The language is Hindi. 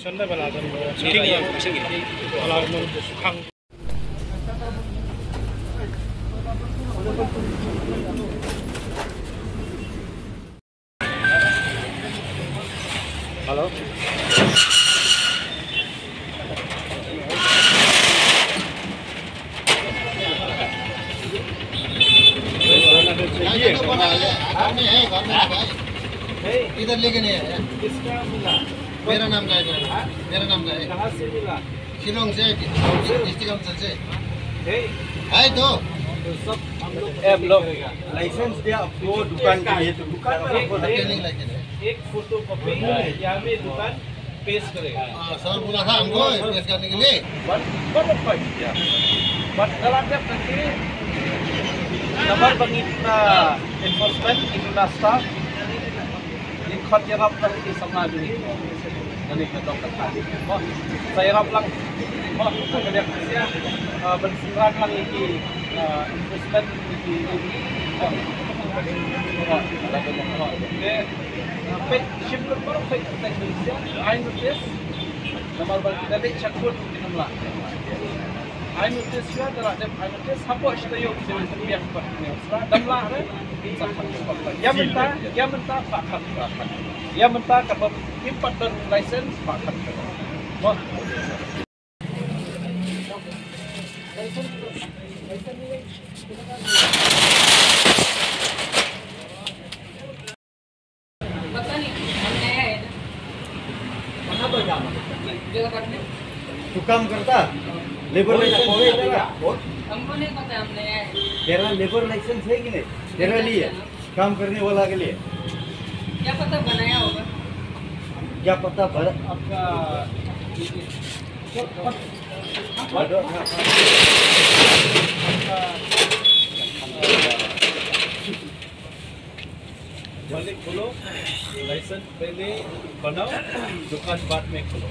Sanda balasan king ya, balasan hang. Halo. इधर लेके नहीं है। किसका मिला? मेरा नाम का है। मेरा नाम का है। कहाँ से मिला? शिलोंग से, डिस्ट्रिक्ट काउंसिल से है तो सब हम लोग लाइसेंस दिया आपको दुकान के लिए, तो दुकान में आपको एक फोटो कॉपी यहाँ में दुकान पेश करेगा। सर बोला था हमको पेश करने के लिए। But dalam dia nanti nomor bagi kita enforcement kita staff ini khot yarap nanti sama dulu nanti kita kata saya yarap lang kerja kerja bersirat lang ini enforcement ini pet shipper baru pet Indonesia I notice nomor bagi kita dek cakut kita lah I notice you ada ada I notice apa cerita yo dengan biar partner damlah ada yang mentah pakat yang mentah kapal import dan license pakat wah पता नहीं हम नया है mana tu jam जगह करने tu काम करता लेबर लाइसेंस है तेरा हमको नहीं पता हम नया है तेरा लेबर लाइसेंस है कि नहीं तेरे लिए काम करने वाला के लिए क्या पता बनाया होगा क्या पता आपका मालिक खोलो लाइसेंस पहले बनाओ दुकान बाद में खोलो।